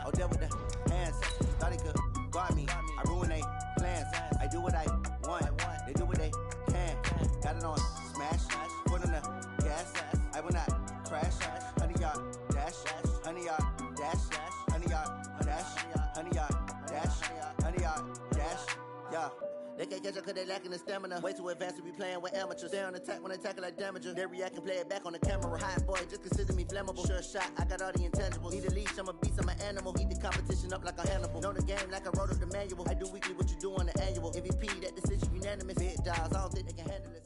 Oh, there with the hands. Thought he could guard me. I ruin they plans. I do what I want. They do what they can. Got it on smash. Put on the gas. I will not crash. 100-yard dash. 100-yard dash. 100-yard dash. 100-yard dash. 100-yard dash. Yeah. They can't catch up cause they lacking the stamina. Way too advanced to be playing with amateurs. They on attack when they tackle like damager. They react and play it back on the camera. Hot boy, just consider me flammable. Sure shot, I got all the intangibles. Need a leash, I'm a beast, I'm an animal. Eat the competition up like a Hannibal. Know the game like I wrote up the manual. I do weekly what you do on the annual. MVP, that decision unanimous. Big dials, I don't think they can handle it.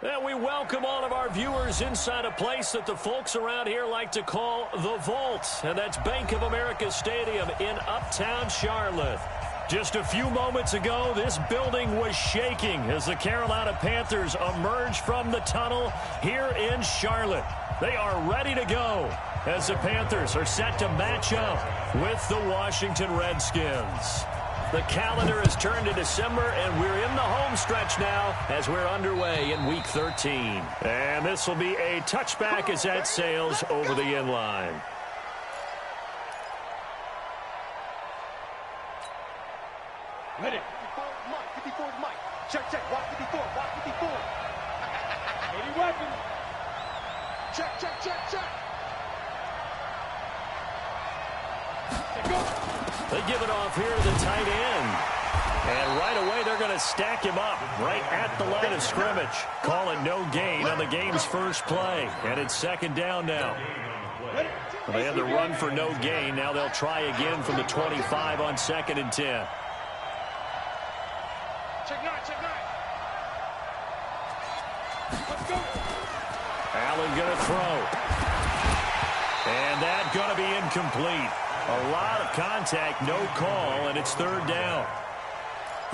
And we welcome all of our viewers inside a place that the folks around here like to call the Vault. And that's Bank of America Stadium in Uptown Charlotte. Just a few moments ago, this building was shaking as the Carolina Panthers emerged from the tunnel here in Charlotte. They are ready to go as the Panthers are set to match up with the Washington Redskins. The calendar has turned to December, and we're in the home stretch now as we're underway in Week 13. And this will be a touchback as that sails over the end line. Ready. 54 is Mike. Check, check. Watch 54. Watch 54. 80 weapon. Check, check, check, check. They give it off here to the tight end. And right away, they're going to stack him up right at the line of scrimmage. Call it no gain on the game's first play. And it's second down now. They had the run for no gain. Now they'll try again from the 25 on 2nd and 10. Check nine, check nine. Let's go. Allen going to throw. And that going to be incomplete. A lot of contact, no call, and it's third down.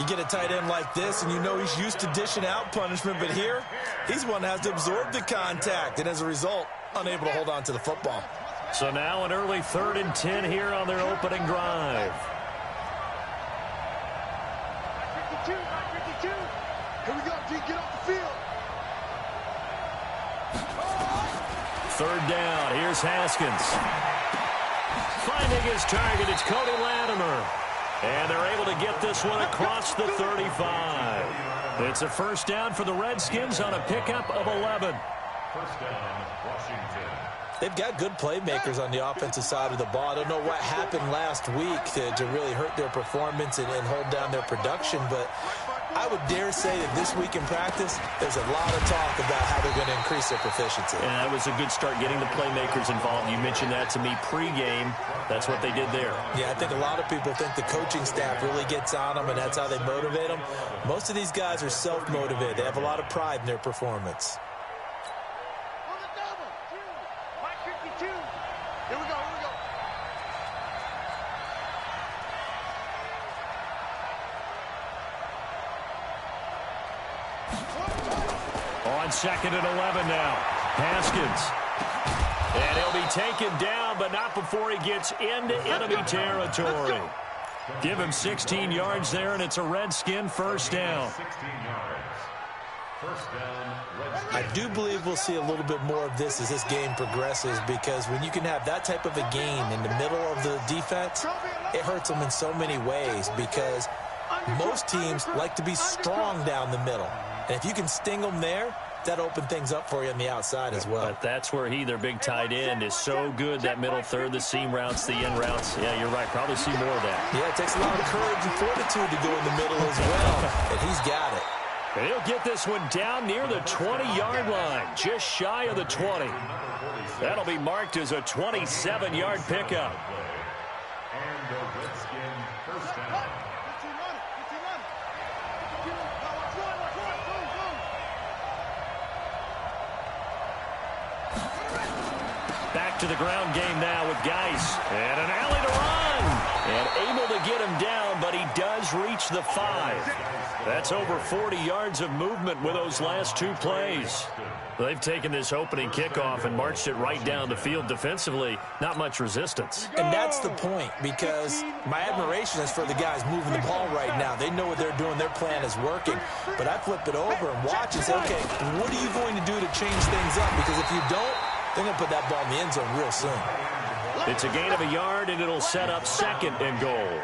You get a tight end like this, and you know he's used to dishing out punishment, but here, he's one that has to absorb the contact, and as a result, unable to hold on to the football. So now an early 3rd and 10 here on their opening drive. 52, 52. Here we go, G, get off the field. Third down, here's Haskins. Finding his target, it's Cody Latimer. And they're able to get this one across the 35. It's a first down for the Redskins on a pickup of 11. First down, Washington. They've got good playmakers on the offensive side of the ball. I don't know what happened last week to really hurt their performance and hold down their production, but I would dare say that this week in practice, there's a lot of talk about how they're going to increase their proficiency. Yeah, it was a good start getting the playmakers involved. You mentioned that to me pregame. That's what they did there. Yeah, I think a lot of people think the coaching staff really gets on them, and that's how they motivate them. Most of these guys are self-motivated. They have a lot of pride in their performance. On 2nd and 11 now. Haskins. And he'll be taken down, but not before he gets into enemy territory. Give him 16 yards there, and it's a Redskin first down. 16 yards. First down, Redskins. I do believe we'll see a little bit more of this as this game progresses, because when you can have that type of a gain in the middle of the defense, it hurts them in so many ways, because most teams like to be strong down the middle. And if you can sting them there, that opened things up for you on the outside as well. But that's where their big tight end, is so good, that middle third, the seam routes, the in routes. Yeah, you're right. Probably see more of that. Yeah, it takes a lot of courage and fortitude to go in the middle as well, and he's got it. And he'll get this one down near the 20-yard line, just shy of the 20. That'll be marked as a 27-yard pickup. And the Redskin first down. Back to the ground game now with Geis. And an alley to run. And able to get him down, but he does reach the 5. That's over 40 yards of movement with those last 2 plays. They've taken this opening kickoff and marched it right down the field defensively. Not much resistance. And that's the point, because my admiration is for the guys moving the ball right now. They know what they're doing. Their plan is working. But I flip it over and watch and say, okay, what are you going to do to change things up? Because if you don't, they're going to put that ball in the end zone real soon. It's a gain of a yard, and it'll set up 2nd and goal.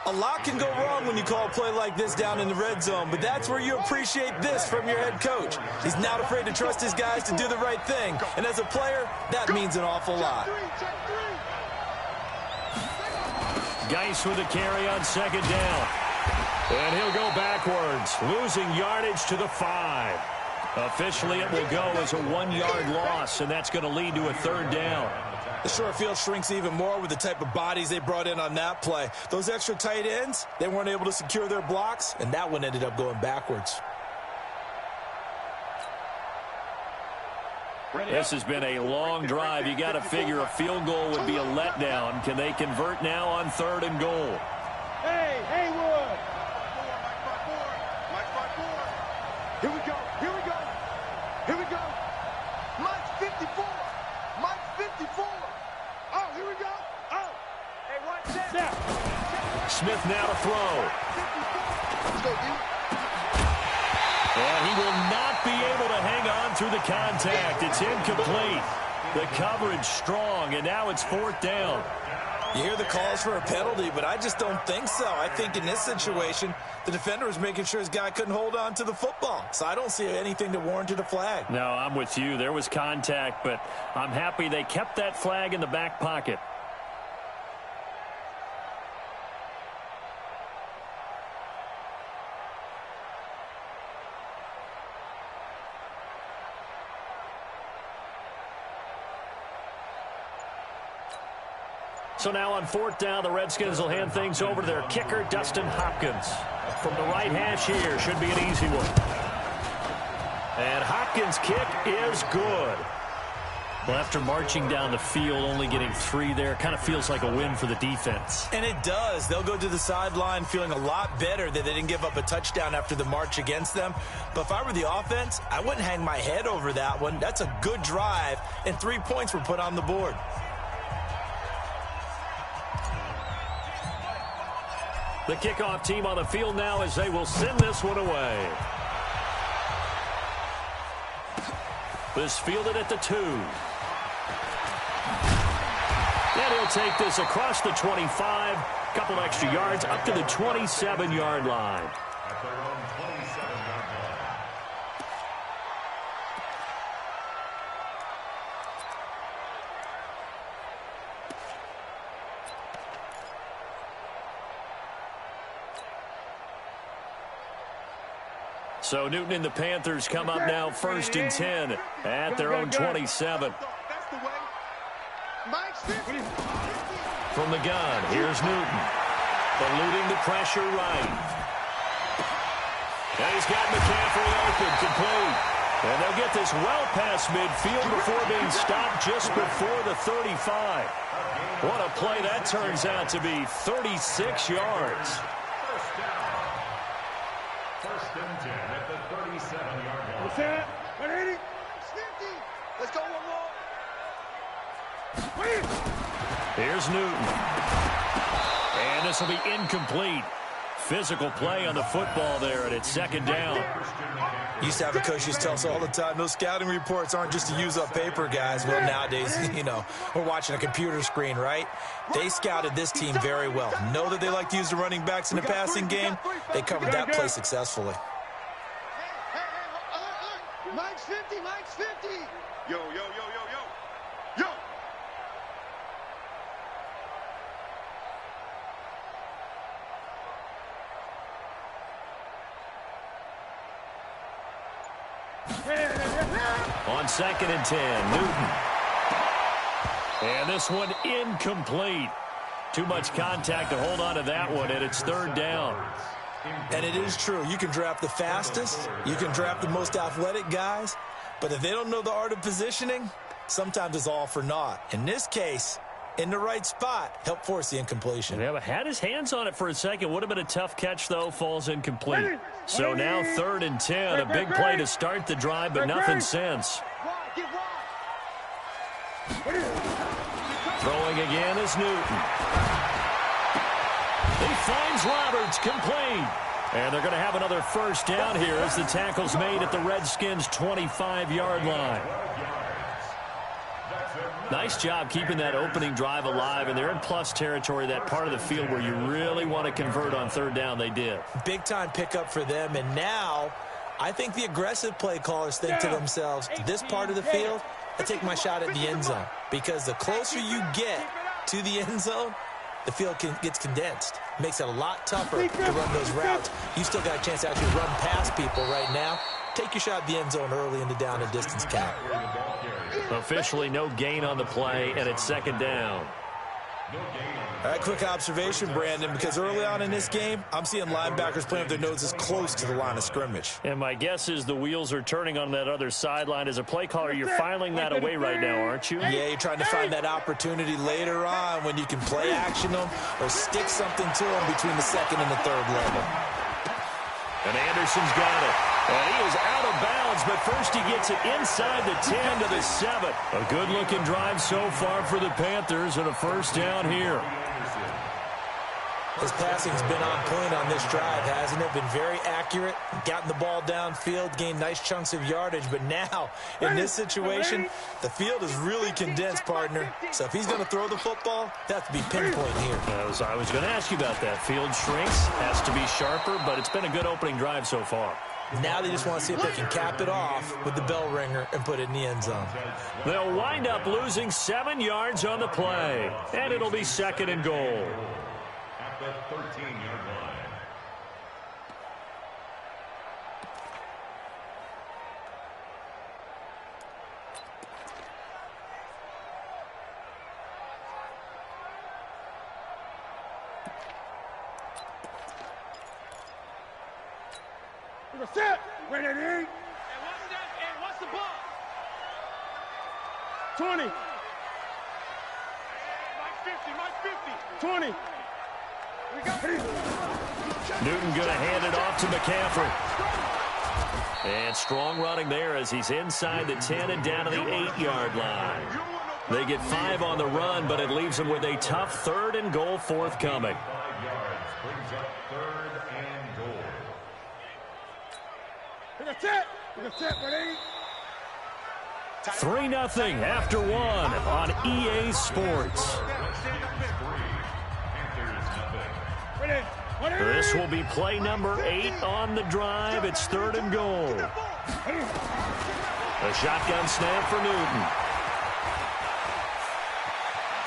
A lot can go wrong when you call a play like this down in the red zone, but that's where you appreciate this from your head coach. He's not afraid to trust his guys to do the right thing, and as a player, that means an awful lot. Geis with the carry on 2nd down. And he'll go backwards, losing yardage to the 5. Officially, it will go as a 1-yard loss, and that's going to lead to a 3rd down. The short field shrinks even more with the type of bodies they brought in on that play. Those extra tight ends, they weren't able to secure their blocks, and that one ended up going backwards. This has been a long drive. You got to figure a field goal would be a letdown. Can they convert now on 3rd and goal? Hey, Haywood! Mike front four. Here we go. Here we go. Here we go. Mike's 54. Mike's 54. Oh, here we go. Oh. Hey, right there. Smith now to throw. Let's go, dude. And he will not be able to hang on through the contact. It's incomplete. The coverage strong, and now it's 4th down. You hear the calls for a penalty, but I just don't think so. I think in this situation, the defender was making sure his guy couldn't hold on to the football. So I don't see anything that warranted a flag. No, I'm with you. There was contact, but I'm happy they kept that flag in the back pocket. So now on 4th down, the Redskins will hand things over to their kicker, Dustin Hopkins. From the right hash here, should be an easy one. And Hopkins' kick is good. Well, after marching down the field, only getting 3 there, kind of feels like a win for the defense. And it does. They'll go to the sideline feeling a lot better that they didn't give up a touchdown after the march against them. But if I were the offense, I wouldn't hang my head over that one. That's a good drive, and 3 points were put on the board. The kickoff team on the field now as they will send this one away. This fielded at the 2. And he'll take this across the 25. Couple extra yards up to the 27-yard line. At their own 27-yard line. So Newton and the Panthers come up now 1st and 10 at their own 27. That's the way. Mike's 50. From the gun, here's Newton. Eluding the pressure right. And he's got McCaffrey open, complete. And they'll get this well past midfield before being stopped just before the 35. What a play that turns out to be, 36 yards. First and 10 at the 37-yard line. What's that? 180. 50. Let's go one more. Here's Newton. And this will be incomplete. Physical play on the football there, and it's 2nd down. Used to have a coach used to tell us all the time, those scouting reports aren't just to use up paper, guys. Well, nowadays, you know, we're watching a computer screen, right? They scouted this team very well. Know that they like to use the running backs in the passing game. They covered that play successfully. Hey, Mike's 50, Mike's 50. Yo, yo, yo, yo, yo. Yo. On 2nd and 10, Newton. And this one incomplete. Too much contact to hold on to that one, and it's 3rd down. And it is true. You can draft the fastest. You can draft the most athletic guys. But if they don't know the art of positioning, sometimes it's all for naught. In this case, in the right spot, help force the incompletion. Yeah, but had his hands on it for a second. Would have been a tough catch, though. Falls incomplete. So now 3rd and 10. A big play to start the drive, but nothing since. Throwing again is Newton. He finds Roberts, complete. And they're going to have another 1st down here as the tackle's made at the Redskins' 25-yard line. That's Nice job keeping that opening drive alive, and they're in plus territory, that part of the field where you really want to convert on third down. They did. Big-time pickup for them, and now I think the aggressive play callers think to themselves, this part of the field, I take my shot at the end zone, because the closer you get to the end zone, the field gets condensed. Makes it a lot tougher to run those routes. You still got a chance to actually run past people right now. Take your shot at the end zone early in the down and distance count. Officially no gain on the play, and it's second down. A quick observation, Brandon, because early on in this game, I'm seeing linebackers playing with their noses close to the line of scrimmage. And my guess is the wheels are turning on that other sideline. As a play caller, you're filing that away right now, aren't you? Yeah, you're trying to find that opportunity later on when you can play action them or stick something to them between the second and the third level. And Anderson's got it. And he is out of bounds, but first he gets it inside the 10 to the 7. A good-looking drive so far for the Panthers, and a first down here. His passing's been on point on this drive, hasn't it? Been very accurate, gotten the ball downfield, gained nice chunks of yardage. But now, in this situation, the field is really condensed, partner. So if he's going to throw the football, that has to be pinpoint here. I was going to ask you about that. Field shrinks, has to be sharper, but it's been a good opening drive so far. Now they just want to see if they can cap it off with the bell ringer and put it in the end zone. They'll wind up losing 7 yards on the play, and it'll be second and goal. At the 13-yard line. Set. Ready, Hey, what's the ball? 20. Mike 50. 20. Newton going to hand it off to McCaffrey. And strong running there as he's inside the 10 and down to the 8-yard line. They get 5 on the run, but it leaves them with a tough third and goal forthcoming. 5 yards brings up third and goal. 3-0 after 1 on EA Sports. This will be play number 8 on the drive. It's third and goal. A shotgun snap for Newton.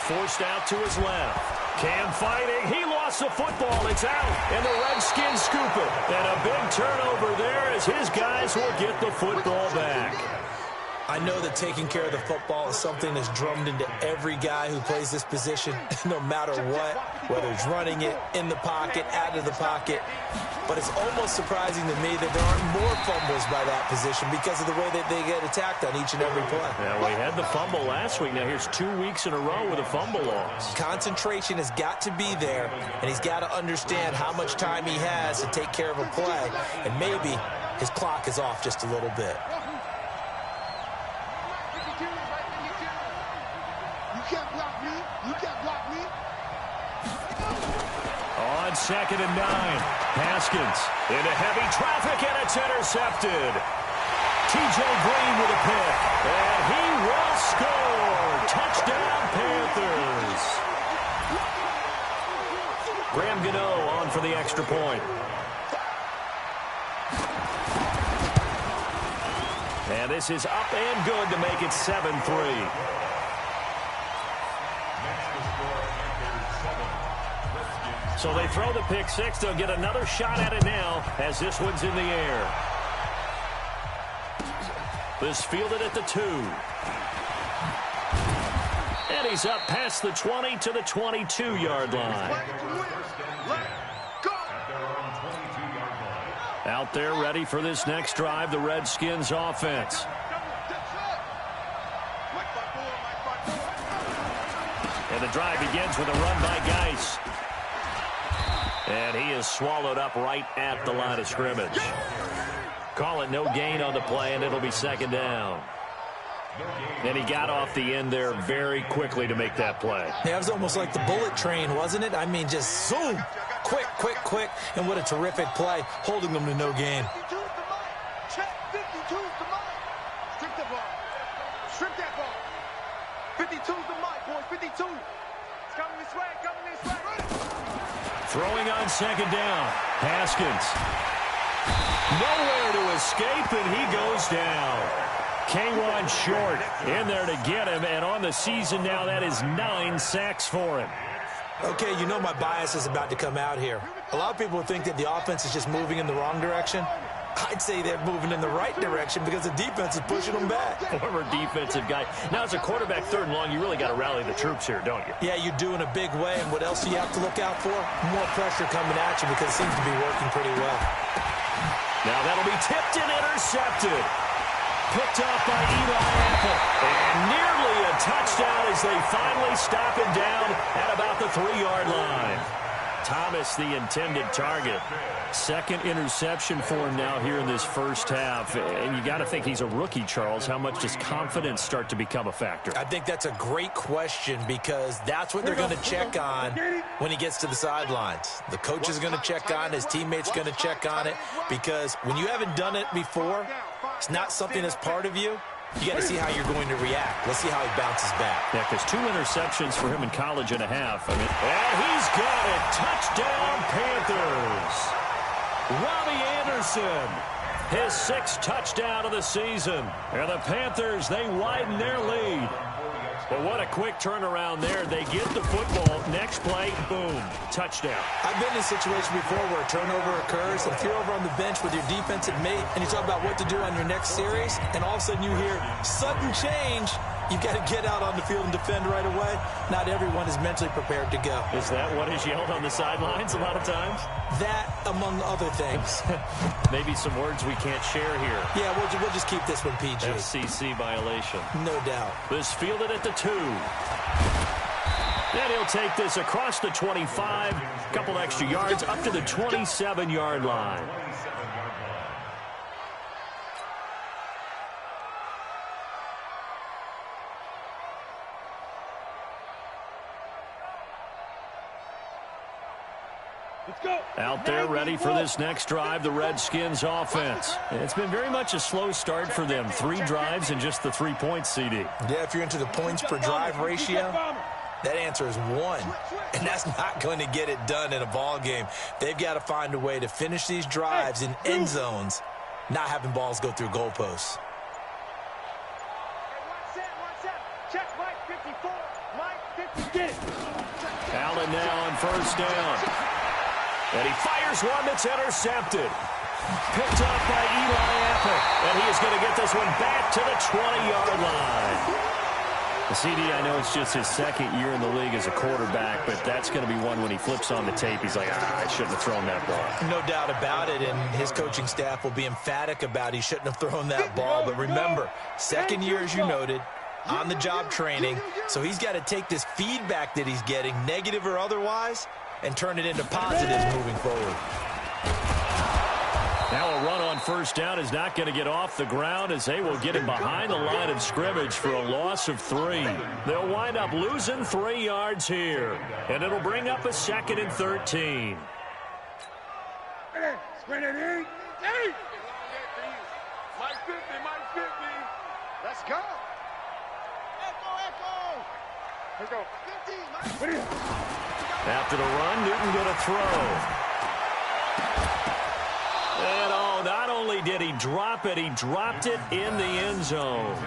Forced out to his left. Cam fighting. He lost the football. It's out. And the Redskins scoop it. And a big turnover there as his guys will get the football back. I know that taking care of the football is something that's drummed into every guy who plays this position, no matter what, whether it's running it, in the pocket, out of the pocket. But it's almost surprising to me that there aren't more fumbles by that position because of the way that they get attacked on each and every play. Yeah, we had the fumble last week. Now here's 2 weeks in a row with a fumble loss. Concentration has got to be there, and he's got to understand how much time he has to take care of a play. And maybe his clock is off just a little bit. On 2nd and 9, Haskins into heavy traffic, and it's intercepted. TJ Green with a pick, and he will score. Touchdown, Panthers. Graham Gano on for the extra point. And this is up and good to make it 7-3. So they throw the pick six. They'll get another shot at it now as this one's in the air. This fielded at the 2. And he's up past the 20 to the 22-yard line. Out there ready for this next drive, the Redskins offense. And the drive begins with a run by Geis. And he is swallowed up right at the line of scrimmage. Call it no gain on the play, and it'll be second down. And he got off the end there very quickly to make that play. Yeah, it was almost like the bullet train, wasn't it? I mean, just zoom. Quick, quick, quick. And what a terrific play, holding them to no gain. Check 52's the money. Strip that ball. Strip that ball. 52's on, boys. 52. It's coming this way, coming this way. Throwing on second down. Haskins. Nowhere to escape, and he goes down. K1 short in there to get him, and on the season now, that is 9 sacks for him. Okay, you know my bias is about to come out here. A lot of people think that the offense is just moving in the wrong direction. I'd say they're moving in the right direction because the defense is pushing them back. Former defensive guy. Now, as a quarterback, third and long, you really got to rally the troops here, don't you? Yeah, you do in a big way. And what else do you have to look out for? More pressure coming at you because it seems to be working pretty well. Now that'll be tipped and intercepted. Picked off by Eli Apple. And nearly a touchdown as they finally stop him down at about the 3-yard line. Thomas, the intended target. Second interception for him now here in this first half. And you got to think he's a rookie, Charles. How much does confidence start to become a factor? I think that's a great question because that's what they're going to check on when he gets to the sidelines. The coach is going to check on it. His teammates are going to check on it because when you haven't done it before, it's not something that's part of you. You got to see how you're going to react. Let's see how he bounces back. Yeah, because 2 interceptions for him in college and a half. And he's got it. Touchdown, Panthers. Robbie Anderson, his 6th touchdown of the season. And the Panthers, they widen their lead. But what a quick turnaround there. They get the football. Next play, boom, touchdown. I've been in a situation before where a turnover occurs, and if you're over on the bench with your defensive mate and you talk about what to do on your next series, and all of a sudden you hear sudden change, you've got to get out on the field and defend right away. Not everyone is mentally prepared to go. Is that what is yelled on the sidelines a lot of times? That, among other things. Maybe some words we can't share here. Yeah, we'll just keep this one PG. FCC violation. No doubt. This fielded at the 2. Then he'll take this across the 25. Couple extra yards up to the 27-yard line. Out there ready for this next drive, the Redskins offense. It's been very much a slow start for them. 3 drives and just the 3 points, CD. Yeah, if you're into the points per drive ratio, that answer is 1. And that's not going to get it done in a ball game. They've got to find a way to finish these drives in end zones, not having balls go through goalposts. Check Mike 54. Mike 50. Allen now on first down. And he fires one that's intercepted. Picked up by Eli Apple. And he is going to get this one back to the 20-yard line. The CD, I know it's just his 2nd year in the league as a quarterback, but that's going to be one when he flips on the tape. He's like, I shouldn't have thrown that ball. No doubt about it, and his coaching staff will be emphatic about he shouldn't have thrown that ball. But remember, 2nd year, as you noted, on-the-job training, so he's got to take this feedback that he's getting, negative or otherwise, and turn it into positives moving forward. Now a run on first down is not going to get off the ground as they will get him behind the line of scrimmage for a loss of 3. They'll wind up losing 3 yards here, and it'll bring up a 2nd and 13. Sprint it in. Mike 50, Mike 50. Let's go. Echo. Let's go. 50, Mike 50. After the run, Newton going to throw. And not only did he drop it, he dropped it in the end zone.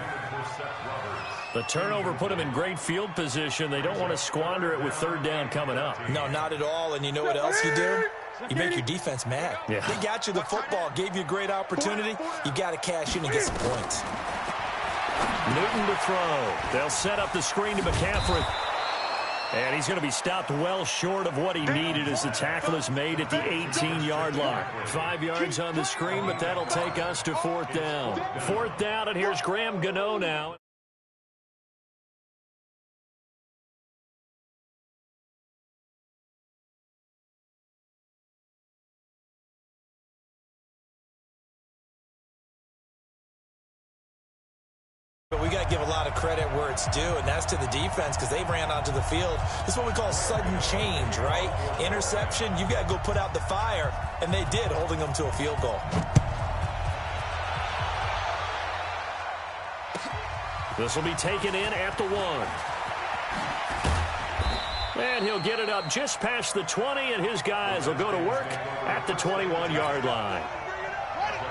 The turnover put him in great field position. They don't want to squander it with 3rd down coming up. No, not at all. And you know what else you do? You make your defense mad. Yeah. They got you the football, gave you a great opportunity. You got to cash in and get some points. Newton to throw. They'll set up the screen to McCaffrey. And he's going to be stopped well short of what he needed as the tackle is made at the 18-yard line. 5 yards on the screen, but that'll take us to 4th down. 4th down, and here's Graham Gano now. But we got to give a lot of credit where it's due, and that's to the defense because they ran onto the field. This is what we call sudden change, right? Interception, you got to go put out the fire, and they did, holding them to a field goal. This will be taken in at the 1. And he'll get it up just past the 20, and his guys will go to work at the 21-yard line.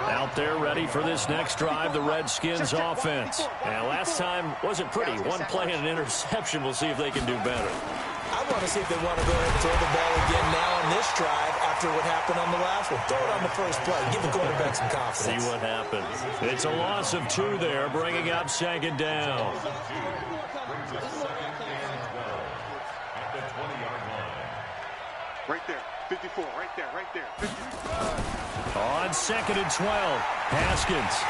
Out there ready for this next drive, the Redskins offense. And last time wasn't pretty. One play and an interception. We'll see if they can do better. I want to see if they want to go ahead and throw the ball again now on this drive after what happened on the last one. Throw it on the first play. Give the quarterback some confidence. See what happens. It's a loss of 2 there, bringing up second down. Right there. 54. Right there. Right there. 50. On second and 12, Haskins.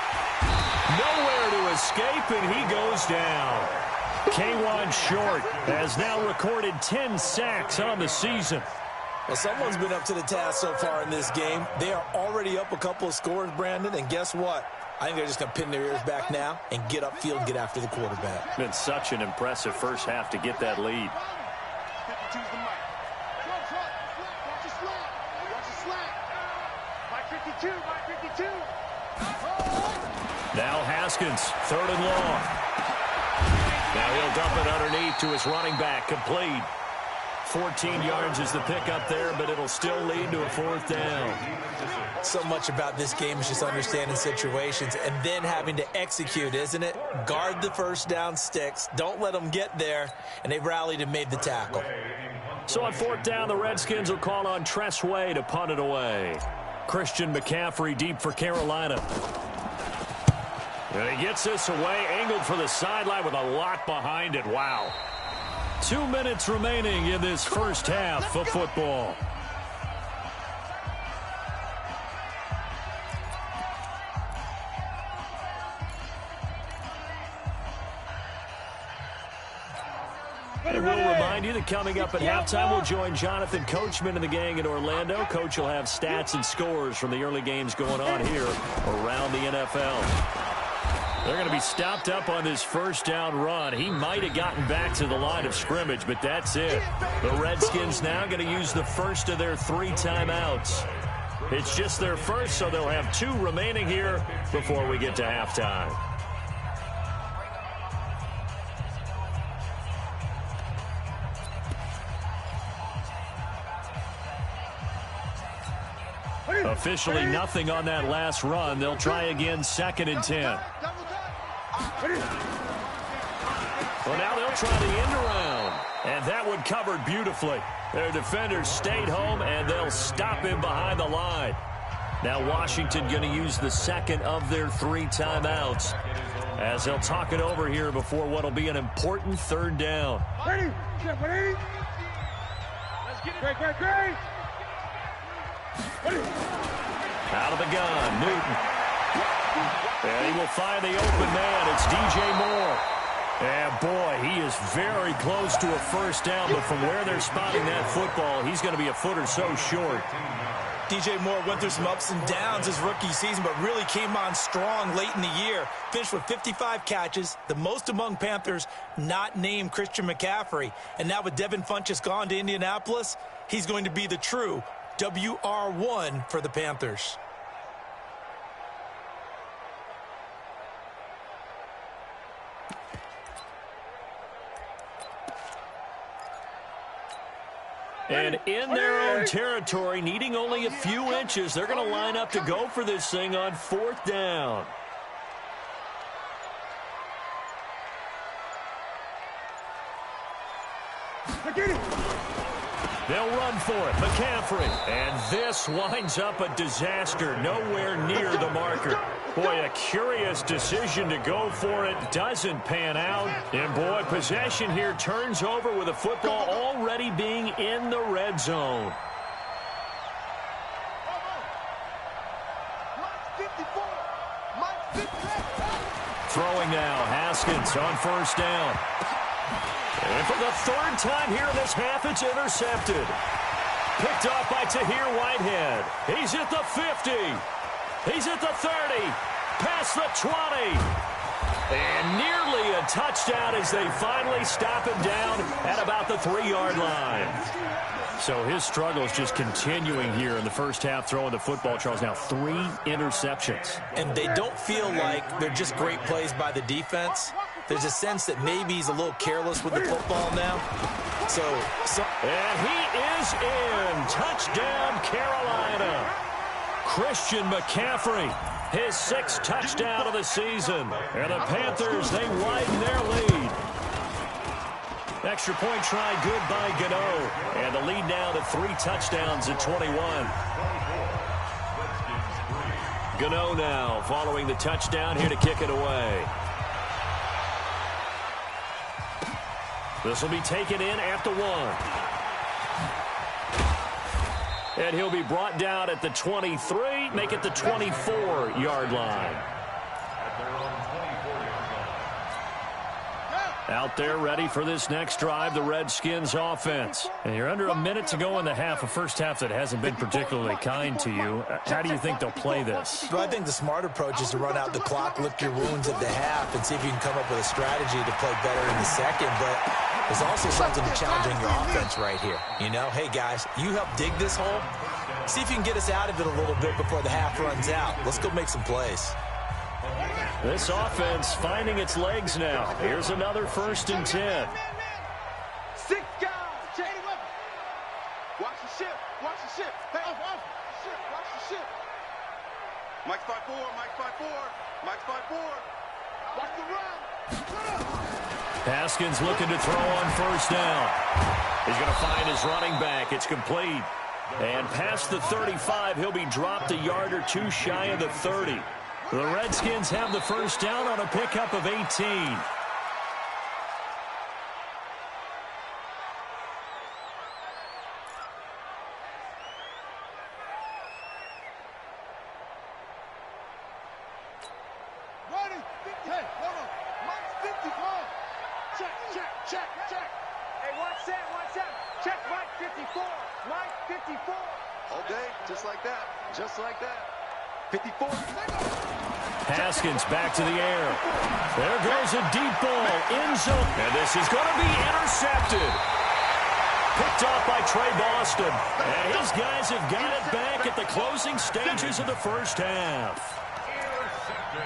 Nowhere to escape, and he goes down. K1 Short has now recorded 10 sacks on the season. Well, someone's been up to the task so far in this game. They are already up a couple of scores, Brandon, and guess what? I think they're just going to pin their ears back now and get upfield and get after the quarterback. Been such an impressive first half to get that lead. 52's the mic. Watch the slap. Watch the slap. Mike 52. Mike 52. Now Haskins, 3rd and long. Now he'll dump it underneath to his running back, complete. 14 yards is the pickup there, but it'll still lead to a 4th down. So much about this game is just understanding situations and then having to execute, isn't it? Guard the first down sticks. Don't let them get there, and they've rallied and made the tackle. So on 4th down, the Redskins will call on Tress Way to punt it away. Christian McCaffrey deep for Carolina. And he gets this away, angled for the sideline with a lot behind it. Wow. 2 minutes remaining in this first half of football. And we'll remind you that coming up at halftime, we'll join Jonathan Coachman and the gang in Orlando. Coach will have stats and scores from the early games going on here around the NFL. They're going to be stopped up on this first down run. He might have gotten back to the line of scrimmage, but that's it. The Redskins now going to use the first of their 3 timeouts. It's just their first, so they'll have 2 remaining here before we get to halftime. Officially nothing on that last run. They'll try again, 2nd and 10. Well, now they'll try the end around. And that one covered beautifully. Their defenders stayed home, and they'll stop him behind the line. Now Washington going to use the 2nd of their 3 timeouts as they'll talk it over here before what will be an important 3rd down. Ready? Ready? Let's get it. Great. Out of the gun, Newton. And he will find the open man. It's DJ Moore. And, boy, he is very close to a first down, but from where they're spotting that football, he's going to be a foot or so short. DJ Moore went through some ups and downs his rookie season, but really came on strong late in the year. Finished with 55 catches, the most among Panthers not named Christian McCaffrey. And now with Devin Funchess gone to Indianapolis, he's going to be the true WR1 for the Panthers. And in their own territory, needing only a few inches, they're going to line up to go for this thing on 4th down. They'll run for it. McCaffrey. And this winds up a disaster. Nowhere near the marker. Boy, a curious decision to go for it. Doesn't pan out. And, boy, possession here turns over with the football already being in the red zone. Throwing now. Haskins on 1st down. And for the 3rd time here in this half, it's intercepted. Picked off by Tahir Whitehead. He's at the 50. He's at the 30. Past the 20. And nearly a touchdown as they finally stop him down at about the 3-yard line. So his struggle is just continuing here in the first half, throwing the football, Charles. Now 3 interceptions. And they don't feel like they're just great plays by the defense. there's a sense that maybe he's a little careless with the football now. And he is in. Touchdown, Carolina. Christian McCaffrey, his 6th touchdown of the season. And the Panthers, they widen their lead. Extra point try good by Gano. And the lead now to 3 touchdowns at 21. Gano now following the touchdown here to kick it away. This will be taken in at the 1. And he'll be brought down at the 23, make it the 24-yard line. Out there ready for this next drive, the Redskins offense. And you're under a minute to go in the half, a first half that hasn't been particularly kind to you. How do you think they'll play this? Well, I think the smart approach is to run out the clock, lick your wounds at the half, and see if you can come up with a strategy to play better in the second. But there's also something to challenging your offense right here. You know, hey, guys, you help dig this hole. See if you can get us out of it a little bit before the half runs out. Let's go make some plays. This offense finding its legs now. Here's another 1st and 10. 6 guys. Check it up. Watch the ship. Watch the ship. Hey, watch the ship. Watch the ship. Mike's 5-4. Mike's 5-4. Mike's 5-4. Watch the run. Haskins looking to throw on 1st down. He's going to find his running back. It's complete. And past the 35, he'll be dropped a yard or 2 shy of the 30. The Redskins have the 1st down on a pickup of 18. Ready? Hey, hold on. Mike's 54. Check, check, check, check. Hey, watch that, watch that. Check Mike 54. Mike 54. All day, just like that. Just like that. 54. Haskins back to the air. There goes a deep ball. End zone. And this is going to be intercepted. Picked off by Trey Boston. And his guys have got it back at the closing stages of the first half. Intercepted.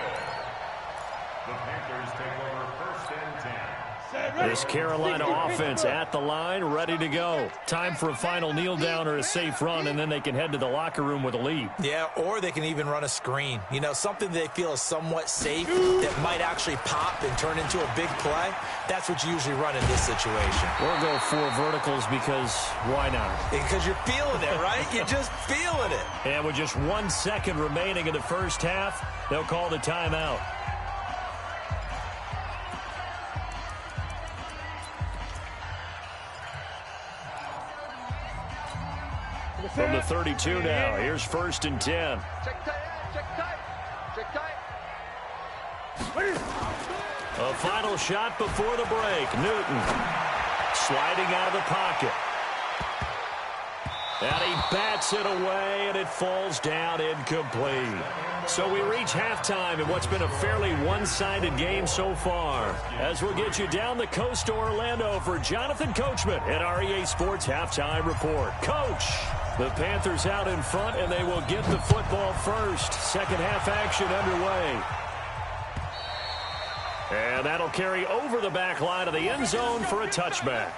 The Panthers take over 1st and 10. This Carolina offense at the line, ready to go. Time for a final kneel down or a safe run, and then they can head to the locker room with a lead. Yeah, or they can even run a screen. You know, something they feel is somewhat safe that might actually pop and turn into a big play. That's what you usually run in this situation. Or go 4 verticals because why not? Because you're feeling it, right? You're just feeling it. And with just 1 second remaining in the first half, they'll call the timeout. From the 32 now, here's 1st and 10. Check tight, check tight, check tight. A final shot before the break. Newton sliding out of the pocket. And he bats it away, and it falls down incomplete. So we reach halftime in what's been a fairly one-sided game so far. As we'll get you down the coast to Orlando for Jonathan Coachman at our EA Sports Halftime Report. Coach, the Panthers out in front, and they will get the football first. Second half action underway. And that'll carry over the back line of the end zone for a touchback.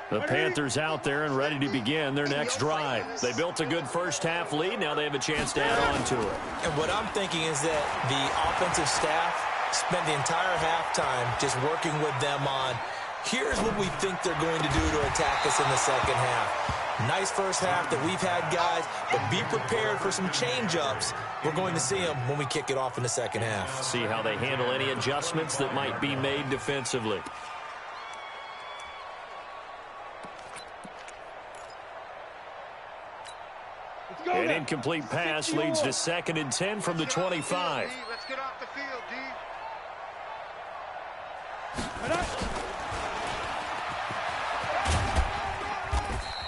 The Panthers out there and ready to begin their next drive. They built a good first half lead. Now they have a chance to add on to it. And what I'm thinking is that the offensive staff spent the entire halftime just working with them on, here's what we think they're going to do to attack us in the second half. Nice first half that we've had, guys, but be prepared for some change-ups. We're going to see them when we kick it off in the second half. See how they handle any adjustments that might be made defensively. An incomplete pass leads to 2nd and 10 from the 25. Let's get off the field, D.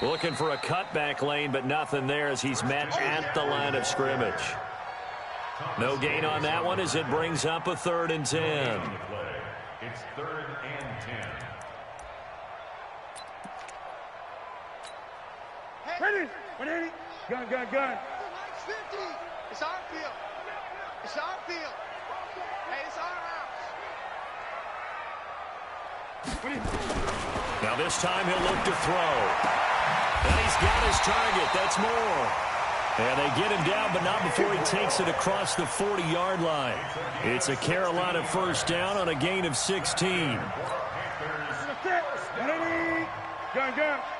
Looking for a cutback lane, but nothing there as he's met at the line of scrimmage. No gain on that one as it brings up a 3rd and 10. It's 3rd and 10. Ready? Gun. It's our field. It's our field. Hey, it's our house. Now this time he'll look to throw. And he's got his target. That's Moore. And they get him down, but not before he takes it across the 40-yard line. It's a Carolina first down on a gain of 16. Gun.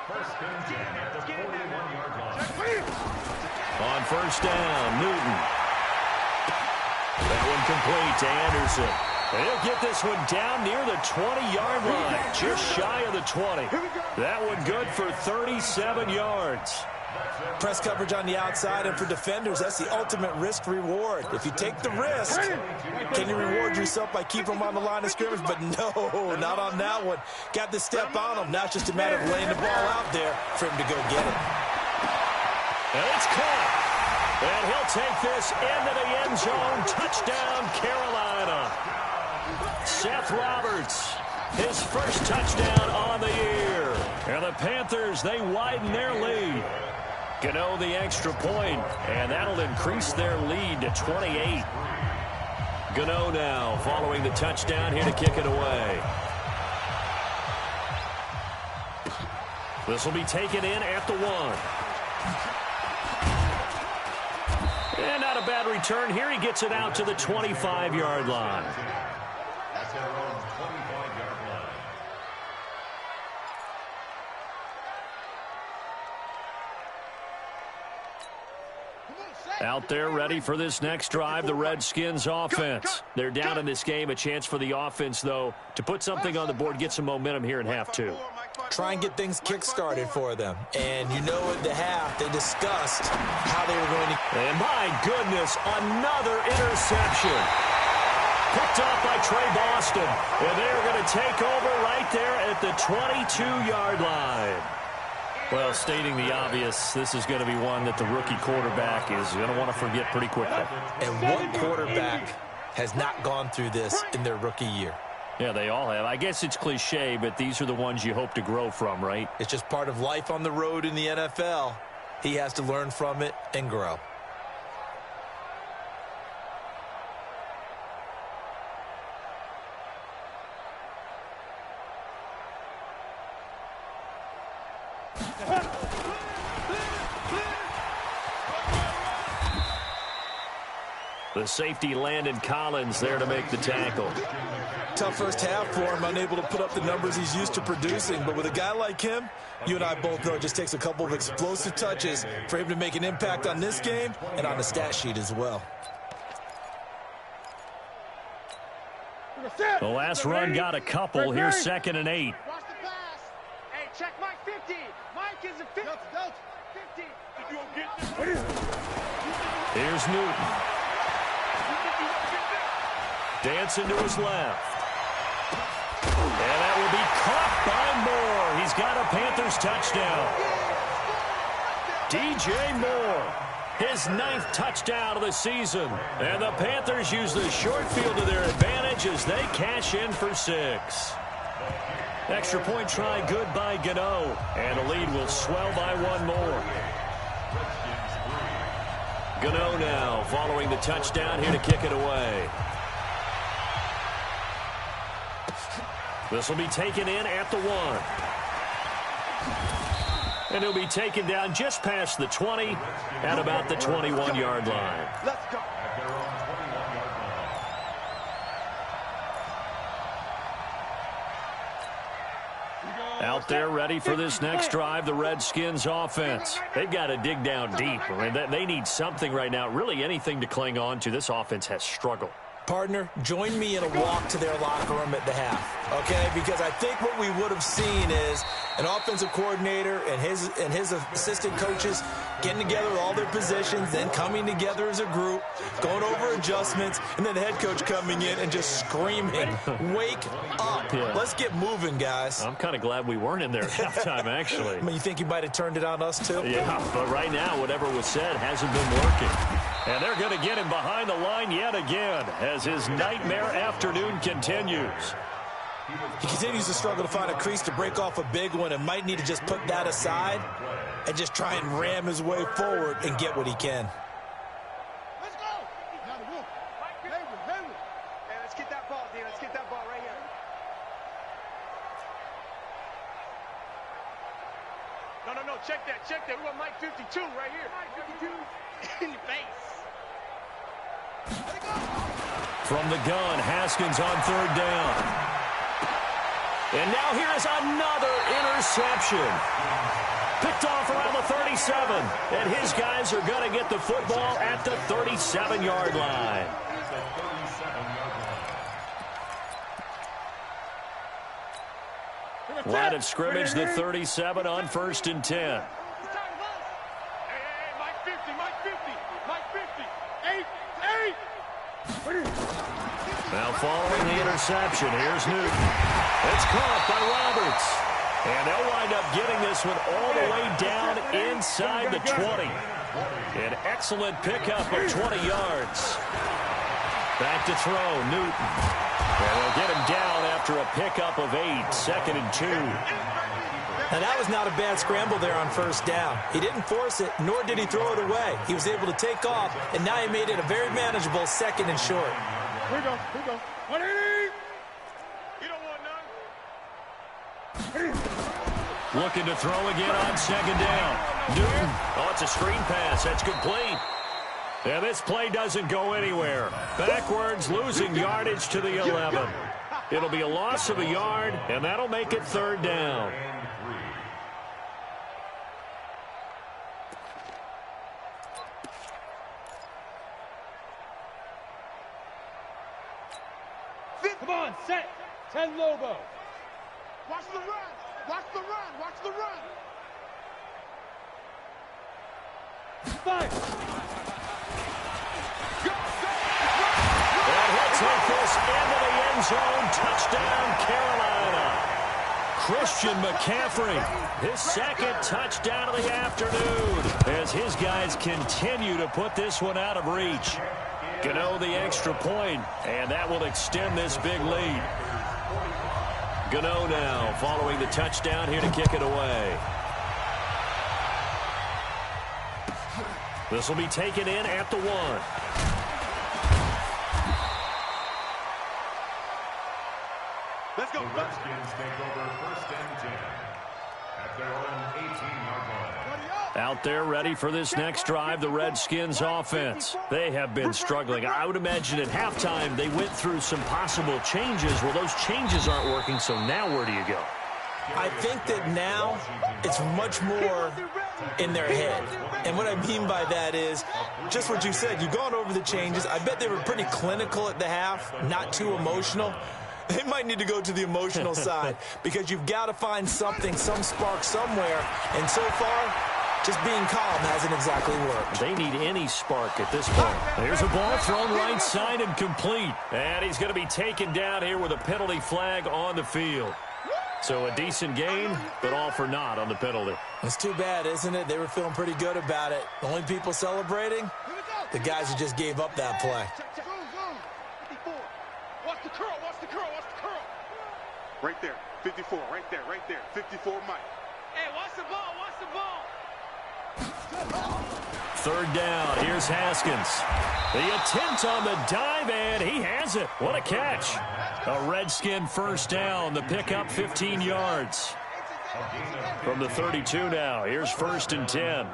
First and 10 at the 41-yard line. On first down, Newton. That one complete to Anderson. He'll get this one down near the 20-yard line, just shy of the 20. That one good for 37 yards. Press coverage on the outside, and for defenders, that's the ultimate risk-reward. If you take the risk, can you reward yourself by keeping them on the line of scrimmage? But no, not on that one. Got the step on him. Now it's just a matter of laying the ball out there for him to go get it. And it's caught. And he'll take this into the end zone. Touchdown, Carolina. Seth Roberts, his first touchdown on the year. And the Panthers, they widen their lead. Gano the extra point, and that'll increase their lead to 28. Gano now following the touchdown here to kick it away. This will be taken in at the 1. And not a bad return here. He gets it out to the 25-yard line. That's their own 25-yard line. Out there ready for this next drive, the Redskins offense. They're down in this game. A chance for the offense, though, to put something on the board, get some momentum here in half 2. Try and get things kick-started for them. And you know at the half, they discussed how they were going to... And my goodness, another interception. Picked off by Trey Boston. And they're going to take over right there at the 22-yard line. Well, stating the obvious, this is going to be one that the rookie quarterback is going to want to forget pretty quickly. And what quarterback has not gone through this in their rookie year? Yeah, they all have. I guess it's cliche, but these are the ones you hope to grow from, right? It's just part of life on the road in the NFL. He has to learn from it and grow. The safety, Landon Collins, there to make the tackle. Tough first half for him, unable to put up the numbers he's used to producing. But with a guy like him, you and I both know it just takes a couple of explosive touches for him to make an impact on this game and on the stat sheet as well. The last run got a couple. Here's 2nd and 8. Watch the pass. Hey, check Mike 50. Mike is a 50. 50. Here's Newton. Dancing to his left. And that will be caught by Moore. He's got a Panthers touchdown. DJ Moore, his 9th touchdown of the season. And the Panthers use the short field to their advantage as they cash in for 6. Extra point try good by Gano. And the lead will swell by 1 more. Gano now following the touchdown here to kick it away. This will be taken in at the 1. And he'll be taken down just past the 20 at about the 21-yard line. Let's go. Out there ready for this next drive, the Redskins offense. They've got to dig down deep. I mean, they need something right now, really anything to cling on to. This offense has struggled. Partner, join me in a walk to their locker room at the half, okay? Because I think what we would have seen is an offensive coordinator and his assistant coaches getting together with all their positions, then coming together as a group, going over adjustments, and then the head coach coming in and just screaming, wake up. Yeah. Let's get moving, guys. I'm kind of glad we weren't in there at halftime, actually. I mean, you think he might have turned it on us, too? Yeah, but right now, whatever was said hasn't been working. And they're going to get him behind the line yet again as his nightmare afternoon continues. He continues to struggle to find a crease to break off a big one and might need to just put that aside and just try and ram his way forward and get what he can. Let's go. Now the wolf. Hey, let's get that ball, D. Let's get that ball right here. No. Check that. We want Mike 52 right here. Mike 52 in your face. From the gun, Haskins on third down. And now here is another interception. Picked off around the 37. And his guys are going to get the football at the 37-yard line. Line of scrimmage, the 37 on 1st and 10. Hey, Mike 50. Mike 50. 8. Now following the interception, here's Newton. It's caught by Roberts. And they'll wind up getting this one all the way down inside the 20. An excellent pickup of 20 yards. Back to throw, Newton. And they'll get him down after a pickup of 8, 2nd and 2. Now, that was not a bad scramble there on 1st down. He didn't force it, nor did he throw it away. He was able to take off, and now he made it a very manageable 2nd and short. Here we go. 180. You don't want none. Looking to throw again on 2nd down. Newton. Oh, it's a screen pass. That's complete. And this play doesn't go anywhere. Backwards, losing yardage to the 11. It'll be a loss of a yard, and that'll make it 3rd down. Come on, set. 10 Lobo. Watch the run. Watch the run. 5. And he'll take this into the end zone. Touchdown, Carolina. Christian McCaffrey, his 2nd touchdown of the afternoon as his guys continue to put this one out of reach. Gano the extra point, and that will extend this big lead. Gano now following the touchdown here to kick it away. This will be taken in at the 1. Let's go. The Redskins take over 1st and 10 at their own 18-yard line. Out there ready for this next drive, the Redskins offense. They have been struggling. I would imagine at halftime they went through some possible changes. Well, those changes aren't working, so now where do you go? I think that now it's much more in their head. And what I mean by that is just what you said. You've gone over the changes. I bet they were pretty clinical at the half, not too emotional. They might need to go to the emotional side because you've got to find something, some spark somewhere. And so far, just being calm hasn't exactly worked. They need any spark at this point. There's a ball thrown right side and complete. And he's going to be taken down here with a penalty flag on the field. So a decent gain, but all for naught on the penalty. It's too bad, isn't it? They were feeling pretty good about it. The only people celebrating, the guys who just gave up that play. 54. Watch the curl. Right there. 54. Right there. 54, Mike. Hey, watch the ball. 3rd down. Here's Haskins. The attempt on the dive, and he has it. What a catch. A Redskin 1st down. The pickup 15 yards. From the 32 now. Here's 1st and 10.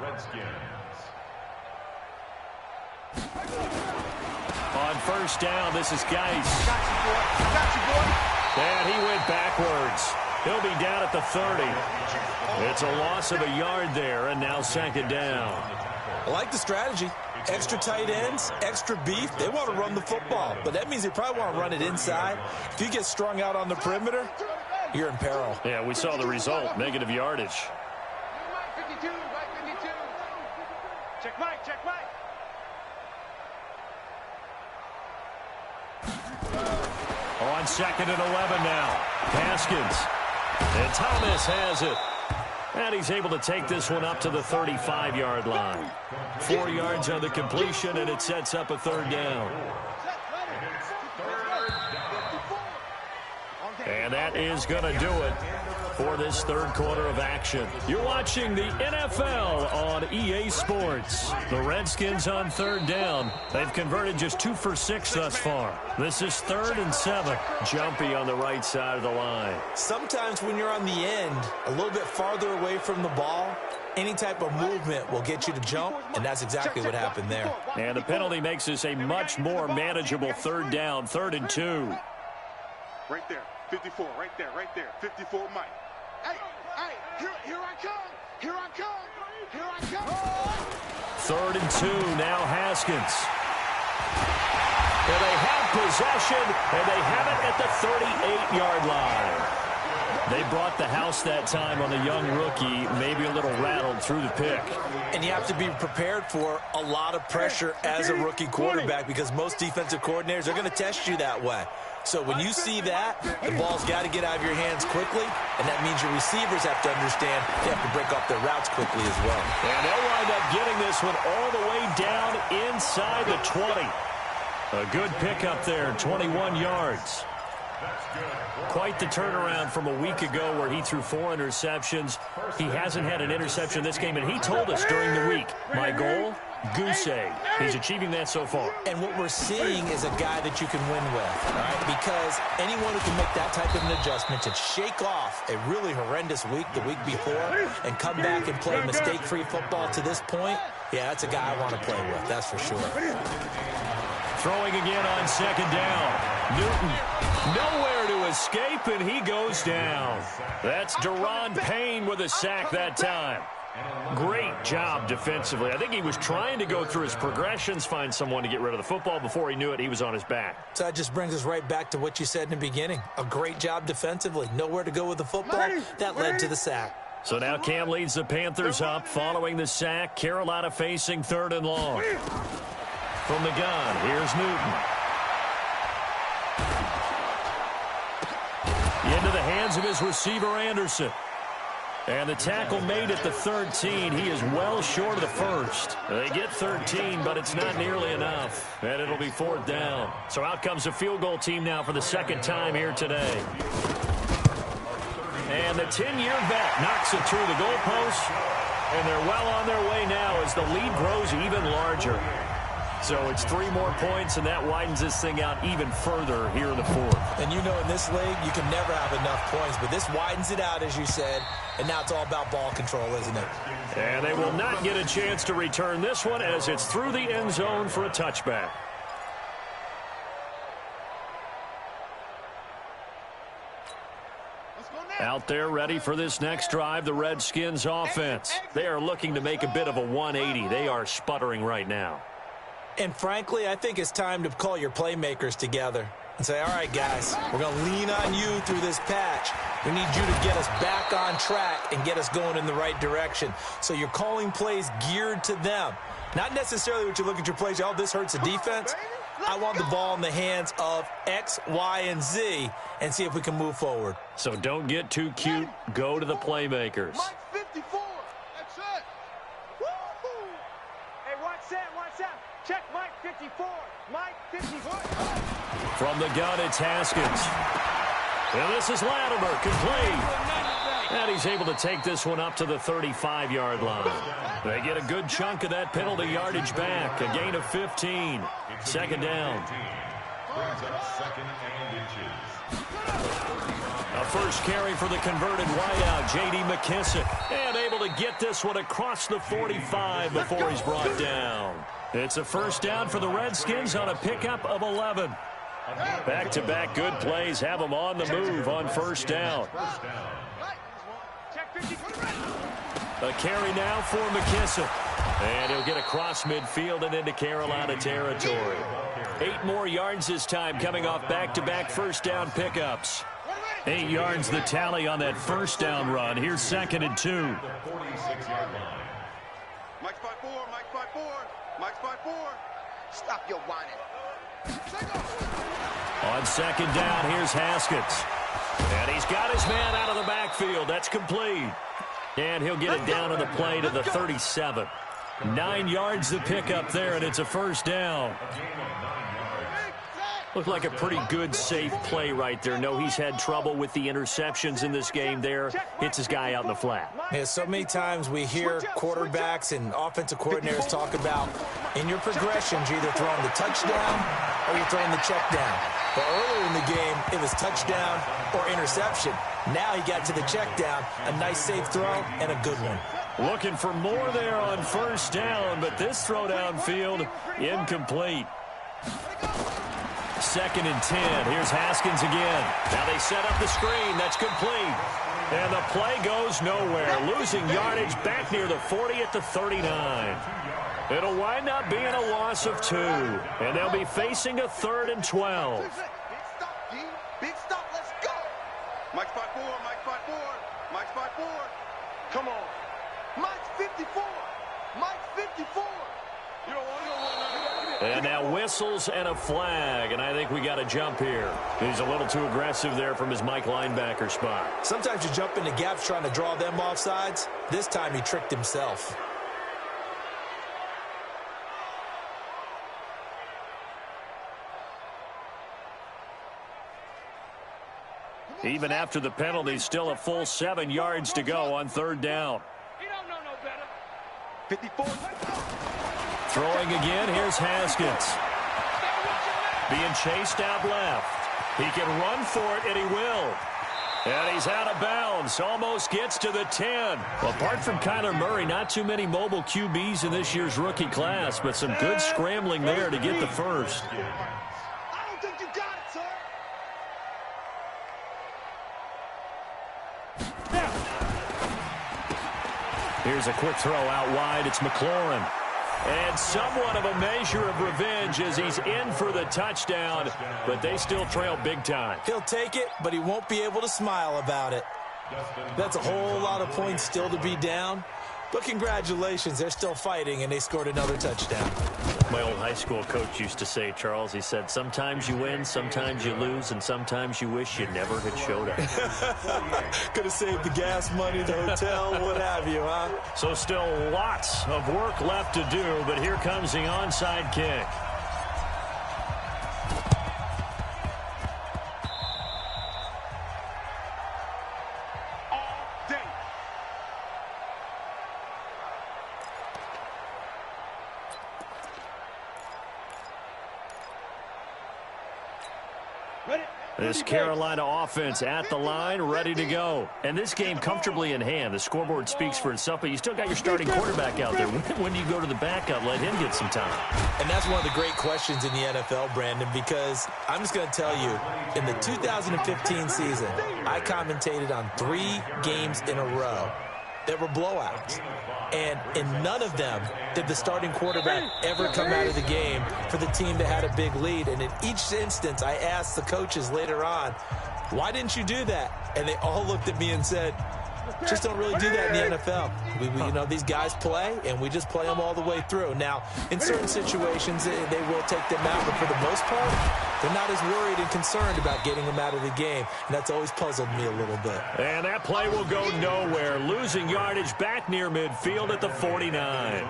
On 1st down, this is Geis. Got you, boy. And he went backwards. He'll be down at the 30. It's a loss of a yard there, and now 2nd down. I like the strategy. Extra tight ends, extra beef. They want to run the football, but that means they probably want to run it inside. If you get strung out on the perimeter, you're in peril. Yeah, we saw the result, negative yardage. Mike 52. Check Mike. On 2nd and 11 now. Haskins. And Thomas has it. And he's able to take this one up to the 35-yard line. 4 yards on the completion, and it sets up a 3rd down. And that is going to do it for this third quarter of action. You're watching the NFL on EA Sports. The Redskins on third down. They've converted just 2 for 6 thus far. This is 3rd and 7. Jumpy on the right side of the line. Sometimes when you're on the end, a little bit farther away from the ball, any type of movement will get you to jump, and that's exactly what happened there. And the penalty makes this a much more manageable third down, 3rd and 2. Right there, 54, right there, 54, Mike. Hey, here I come, here I come, here I come. 3rd and 2, now Haskins. And they have possession, and they have it at the 38-yard line. They brought the house that time on the young rookie, maybe a little rattled through the pick. And you have to be prepared for a lot of pressure as a rookie quarterback because most defensive coordinators are going to test you that way. So when you see that, the ball's got to get out of your hands quickly, and that means your receivers have to understand they have to break off their routes quickly as well. And they'll wind up getting this one all the way down inside the 20. A good pickup there, 21 yards. Quite the turnaround from a week ago where he threw 4 interceptions. He hasn't had an interception this game, and he told us during the week, my goal, goose egg. He's achieving that so far. And what we're seeing is a guy that you can win with, all right? Because anyone who can make that type of an adjustment to shake off a really horrendous week the week before and come back and play mistake-free football to this point, yeah, that's a guy I want to play with, that's for sure. Throwing again on 2nd down. Newton, nowhere to escape, and he goes down. That's Daron Payne with a sack that time. Great job defensively. I think he was trying to go through his progressions, find someone to get rid of the football. Before he knew it, he was on his back. So that just brings us right back to what you said in the beginning. A great job defensively. Nowhere to go with the football. That led to the sack. So now Cam leads the Panthers up following the sack. Carolina facing 3rd and long. From the gun, here's Newton. Into the hands of his receiver, Anderson. And the tackle made at the 13. He is well short of the first. They get 13, but it's not nearly enough. And it'll be 4th down. So out comes a field goal team now for the 2nd time here today. And the 10-year vet knocks it through the goalpost. And they're well on their way now as the lead grows even larger. So it's 3 more points, and that widens this thing out even further here in the 4th. And you know in this league, you can never have enough points, but this widens it out, as you said, and now it's all about ball control, isn't it? And they will not get a chance to return this one as it's through the end zone for a touchback. Out there ready for this next drive, the Redskins offense. They are looking to make a bit of a 180. They are sputtering right now. And frankly, I think it's time to call your playmakers together and say, all right, guys, we're going to lean on you through this patch. We need you to get us back on track and get us going in the right direction. So you're calling plays geared to them. Not necessarily what you look at your plays, oh, this hurts the defense. I want the ball in the hands of X, Y, and Z and see if we can move forward. So don't get too cute. Go to the playmakers. Mike 54. That's it. Woo-hoo. Hey, watch that. Check Mike 54. Mike 54. From the gun, it's Haskins. And this is Latimer, complete. And he's able to take this one up to the 35-yard line. They get a good chunk of that penalty yardage back. A gain of 15. 2nd down. Brings up 2nd and inches. A first carry for the converted wideout, J.D. McKissick. And able to get this one across the 45 before he's brought down. It's a 1st down for the Redskins on a pickup of 11. Back-to-back good plays have them on the move on 1st down. A carry now for McKissick. And he'll get across midfield and into Carolina territory. 8 more yards this time coming off back-to-back 1st down pickups. 8 yards the tally on that 1st down run. Here's 2nd and 2. 46-yard line. Mike's by 4. Mike's by 4. Stop your whining. On 2nd down, here's Haskins. And he's got his man out of the backfield. That's complete. And he'll get it down on the play to the 37. 9 yards the pickup there, and it's a 1st down. Looked like a pretty good, safe play right there. No, he's had trouble with the interceptions in this game there. Hits his guy out in the flat. Yeah, so many times we hear quarterbacks and offensive coordinators talk about in your progressions, you're either throwing the touchdown or you're throwing the check down. But earlier in the game, it was touchdown or interception. Now he got to the check down, a nice safe throw, and a good one. Looking for more there on first down, but this throw downfield, incomplete. 2nd and 10. Here's Haskins again. Now they set up the screen. That's complete. And the play goes nowhere. Losing yardage back near the 40 at the 39. It'll wind up being a loss of 2. And they'll be facing a 3rd and 12. Big stop, D. Big stop. Let's go. Mike spot 4. Mike spot 4. Mike spot 4. Come on. Mike's 54. Mike's 54. You don't want to go one. And now whistles and a flag, and I think we got a jump here. He's a little too aggressive there from his Mike linebacker spot. Sometimes you jump into gaps trying to draw them off sides. This time he tricked himself. Even after the penalty, still a full 7 yards to go on 3rd down. You don't know no better. 54. Throwing again, here's Haskins. Being chased out left. He can run for it, and he will. And he's out of bounds. Almost gets to the 10. Well, apart from Kyler Murray, not too many mobile QBs in this year's rookie class, but some good scrambling there to get the first. I don't think you got it, sir. Here's a quick throw out wide. It's McLaurin. And somewhat of a measure of revenge as he's in for the touchdown, but they still trail big time. He'll take it, but he won't be able to smile about it. That's a whole lot of points still to be down. But congratulations, they're still fighting, and they scored another touchdown. My old high school coach used to say, Charles, he said, sometimes you win, sometimes you lose, and sometimes you wish you never had showed up. Could have saved the gas money, the hotel, what have you, huh? So still lots of work left to do, but here comes the onside kick. This Carolina offense at the line, ready to go. And this game comfortably in hand. The scoreboard speaks for itself, but you still got your starting quarterback out there. When do you go to the backup, let him get some time? And that's one of the great questions in the NFL, Brandon, because I'm just going to tell you, in the 2015 season, I commentated on 3 games in a row that were blowouts. And in none of them did the starting quarterback ever come out of the game for the team that had a big lead. And in each instance, I asked the coaches later on, why didn't you do that? And they all looked at me and said, just don't really do that in the NFL. You know, these guys play, and we just play them all the way through. Now, in certain situations, they will take them out, but for the most part, they're not as worried and concerned about getting them out of the game, and that's always puzzled me a little bit. And that play will go nowhere, losing yardage back near midfield at the 49.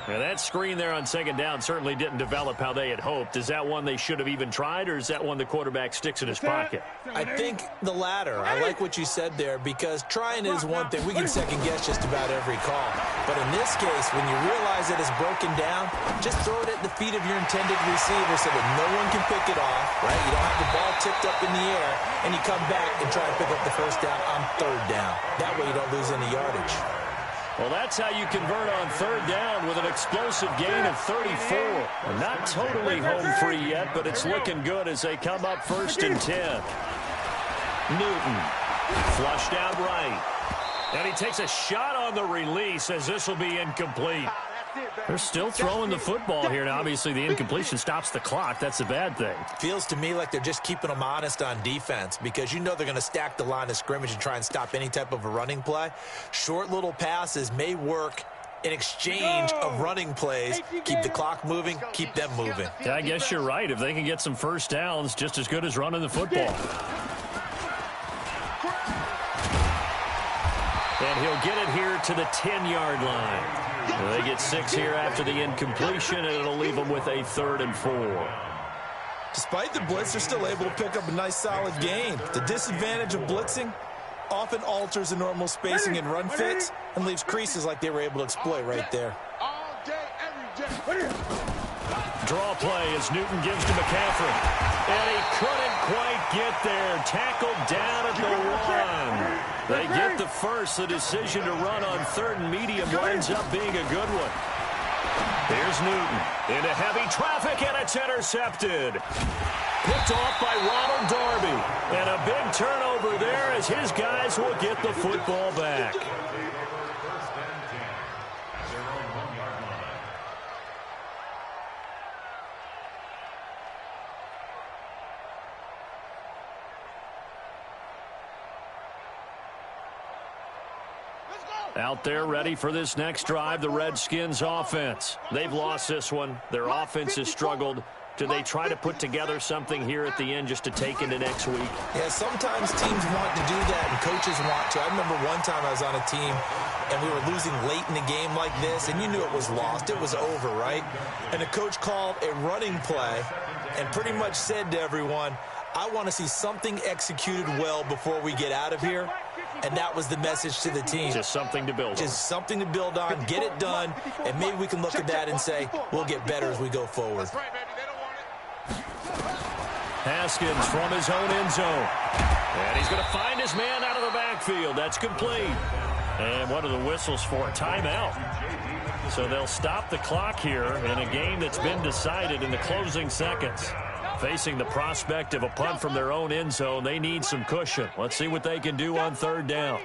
Now that screen there on 2nd down certainly didn't develop how they had hoped. Is that one they should have even tried, or is that one the quarterback sticks in his pocket? I think the latter. I like what you said there, because trying is one thing. We can second-guess just about every call. But in this case, when you realize that it's broken down, just throw it at the feet of your intended receiver so that no one can pick it off, right? You don't have the ball tipped up in the air, and you come back and try to pick up the first down on 3rd down. That way you don't lose any yardage. Well, that's how you convert on 3rd down with an explosive gain of 34. Not totally home free yet, but it's looking good as they come up 1st and 10. Newton flushed out right. And he takes a shot on the release as this will be incomplete. They're still throwing the football here. Now, obviously, the incompletion stops the clock. That's a bad thing. Feels to me like they're just keeping them honest on defense, because you know they're going to stack the line of scrimmage and try and stop any type of a running play. Short little passes may work in exchange of running plays. Keep the clock moving, keep them moving. Yeah, I guess you're right. If they can get some first downs, just as good as running the football. And he'll get it here to the 10-yard line. They get 6 here after the incompletion, and it'll leave them with a 3rd and 4. Despite the blitz, they're still able to pick up a nice, solid gain. The disadvantage of blitzing often alters the normal spacing and run fits and leaves creases like they were able to exploit right there. All day, every day. Draw play as Newton gives to McCaffrey. And he couldn't quite get there. Tackled down at the 1. They get the first. The decision to run on 3rd and medium winds up being a good one. Here's Newton into heavy traffic, and it's intercepted. Picked off by Ronald Darby. And a big turnover there as his guys will get the football back. Out there ready for this next drive, the Redskins offense. They've lost this one. Their offense has struggled. Do they try to put together something here at the end just to take into next week? Yeah, sometimes teams want to do that and coaches want to. I remember one time I was on a team and we were losing late in the game like this, and you knew it was lost. It was over, right? And the coach called a running play and pretty much said to everyone, I want to see something executed well before we get out of here. And that was the message to the team. Just something to build on. Just something to build on, get it done, and maybe we can look at that and say, we'll get better as we go forward. Haskins from his own end zone. And he's going to find his man out of the backfield. That's complete. And what are the whistles for? Timeout. So they'll stop the clock here in a game that's been decided in the closing seconds. Facing the prospect of a punt from their own end zone, they need some cushion. Let's see what they can do on 3rd down.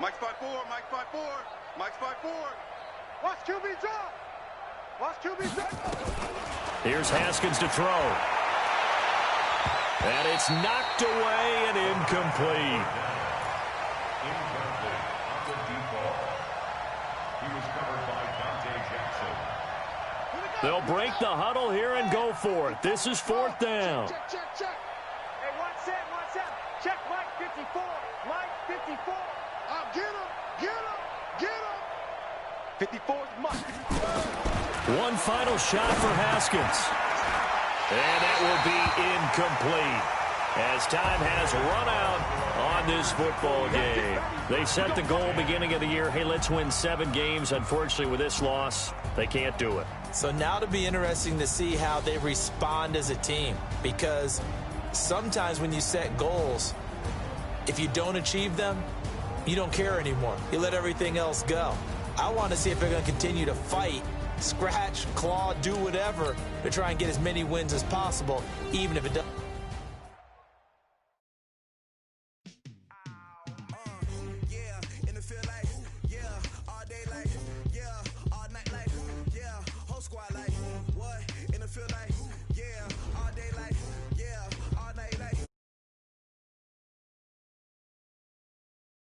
Mike's 5-4, Mike's 5-4, Mike's 5-4. Watch QB drop. Watch QB drop. Here's Haskins to throw. And it's knocked away and incomplete. Incomplete on the default. He was covered by Dante Jackson. They'll break the huddle here and go for it. This is 4th down. Check, check, check. Hey, 1 7. Check Mike 54. Mike 54. Get him, get him, get him. 54's Mike. One final shot for Haskins. And that will be incomplete as time has run out on this football game. They set the goal beginning of the year. Hey, let's win 7 games. Unfortunately, with this loss, they can't do it. So now it'll be interesting to see how they respond as a team, because sometimes when you set goals, if you don't achieve them, you don't care anymore. You let everything else go. I want to see if they're going to continue to fight, scratch, claw, do whatever to try and get as many wins as possible, even if it doesn't.